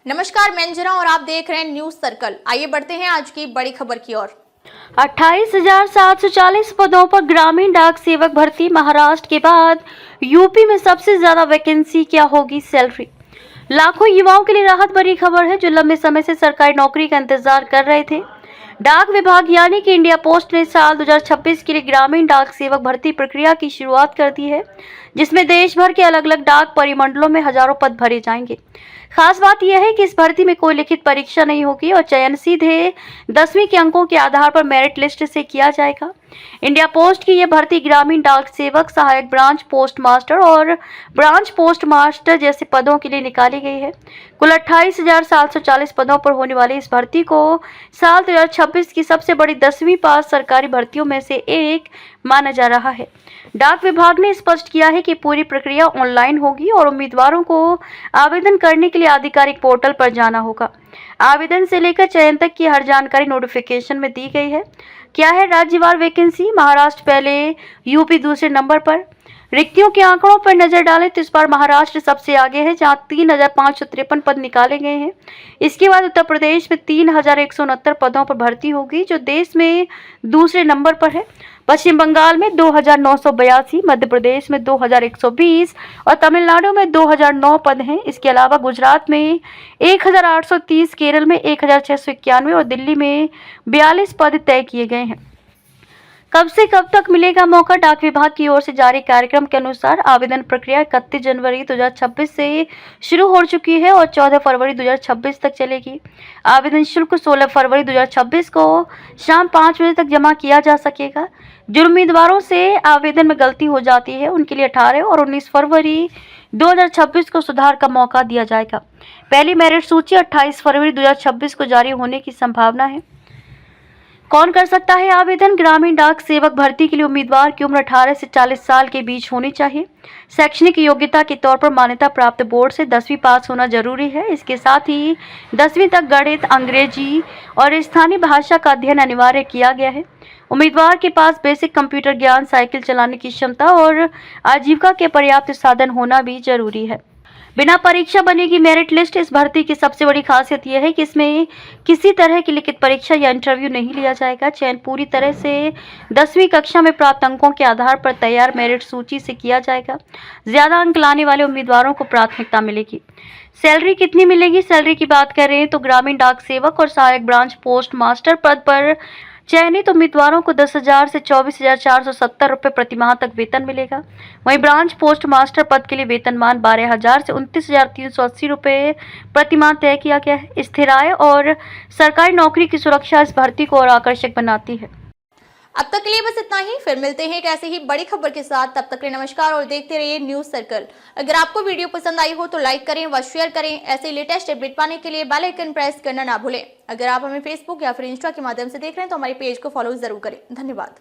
नमस्कार, मैं अंजना और आप देख रहे हैं न्यूज सर्कल। आइए बढ़ते हैं आज की बड़ी खबर की ओर। 28,740 पदों पर ग्रामीण डाक सेवक भर्ती। महाराष्ट्र के बाद यूपी में सबसे ज्यादा वैकेंसी। क्या होगी सैलरी? लाखों युवाओं के लिए राहत भरी खबर है जो लंबे समय से सरकारी नौकरी का इंतजार कर रहे थे। डाक विभाग यानी कि इंडिया पोस्ट ने साल 2026 के लिए ग्रामीण डाक सेवक भर्ती प्रक्रिया की शुरुआत कर दी है, जिसमें देश भर के अलग अलग डाक परिमंडलों में हजारों पद भरे जाएंगे। खास बात यह है कि इस भर्ती में कोई लिखित परीक्षा नहीं होगी और चयन सीधे 10वीं के अंकों के आधार पर मेरिट लिस्ट से किया जाएगा। इंडिया पोस्ट की यह भर्ती ग्रामीण डाक सेवक, सहायक ब्रांच पोस्ट मास्टर और ब्रांच पोस्ट मास्टर जैसे पदों के लिए निकाली गई है। कुल 28,740 पदों पर होने वाली इस भर्ती को साल 2026 की सबसे बड़ी 10वीं पास सरकारी भर्तियों में से एक माना जा रहा है। डाक विभाग ने स्पष्ट किया है कि पूरी प्रक्रिया ऑनलाइन होगी और उम्मीदवारों को आवेदन करने के लिए आधिकारिक पोर्टल पर जाना होगा। आवेदन से लेकर चयन तक की हर जानकारी नोटिफिकेशन में दी गई है। क्या है राज्यवार वैकेंसी? महाराष्ट्र पहले, यूपी दूसरे नंबर पर। रिक्तियों के आंकड़ों पर नजर डालें तो इस बार महाराष्ट्र सबसे आगे है, जहां 3,553 पद निकाले गए हैं। इसके बाद उत्तर प्रदेश में 3,169 पदों पर भर्ती होगी, जो देश में दूसरे नंबर पर है। पश्चिम बंगाल में 2,982, मध्य प्रदेश में 2,120 और तमिलनाडु में 2,009 पद हैं। इसके अलावा गुजरात में 1,830, केरल में 1,691 और दिल्ली में 42 पद तय किए गए हैं। कब से कब तक मिलेगा मौका? डाक विभाग की ओर से जारी कार्यक्रम के अनुसार आवेदन प्रक्रिया 31 जनवरी 2026 से शुरू हो चुकी है और 14 फरवरी 2026 तक चलेगी। आवेदन शुल्क 16 फरवरी 2026 को शाम 5 बजे तक जमा किया जा सकेगा। जिन उम्मीदवारों से आवेदन में गलती हो जाती है उनके लिए 18 और 19 फरवरी 2026 को सुधार का मौका दिया जाएगा। पहली मेरिट सूची 28 फरवरी 2026 को जारी होने की संभावना है। कौन कर सकता है आवेदन? ग्रामीण डाक सेवक भर्ती के लिए उम्मीदवार की उम्र 18 से 40 साल के बीच होनी चाहिए। शैक्षणिक योग्यता के तौर पर मान्यता प्राप्त बोर्ड से 10वीं पास होना जरूरी है। इसके साथ ही 10वीं तक गणित, अंग्रेजी और स्थानीय भाषा का अध्ययन अनिवार्य किया गया है। उम्मीदवार के पास बेसिक कंप्यूटर ज्ञान, साइकिल चलाने की क्षमता और आजीविका के पर्याप्त साधन होना भी जरूरी है। बिना परीक्षा बनेगी मेरिट लिस्ट। इस भर्ती की सबसे बड़ी खासियत यह है कि इसमें किसी तरह की लिखित परीक्षा या इंटरव्यू नहीं लिया जाएगा। चयन पूरी तरह से 10वीं कक्षा में प्राप्त अंकों के आधार पर तैयार मेरिट सूची से किया जाएगा। ज्यादा अंक लाने वाले उम्मीदवारों को प्राथमिकता मिलेगी। सैलरी कितनी मिलेगी? सैलरी की बात करें तो ग्रामीण डाक सेवक और सहायक ब्रांच पोस्ट मास्टर पद पर चयनित उम्मीदवारों को 10,000 से 24,470 रुपये प्रतिमाह तक वेतन मिलेगा। वहीं ब्रांच पोस्ट मास्टर पद के लिए वेतनमान 12,000 से 29,380 रुपये प्रतिमाह तय किया गया है। स्थिर आय और सरकारी नौकरी की सुरक्षा इस भर्ती को और आकर्षक बनाती है। अब तक के लिए बस इतना ही। फिर मिलते हैं एक ऐसे ही बड़ी खबर के साथ। तब तक के लिए नमस्कार और देखते रहिए न्यूज सर्कल। अगर आपको वीडियो पसंद आई हो तो लाइक करें व शेयर करें। ऐसे लेटेस्ट अपडेट पाने के लिए बेल आइकन प्रेस करना ना भूलें। अगर आप हमें फेसबुक या फिर इंस्टा के माध्यम से देख रहे हैं तो हमारे पेज को फॉलो जरूर करें। धन्यवाद।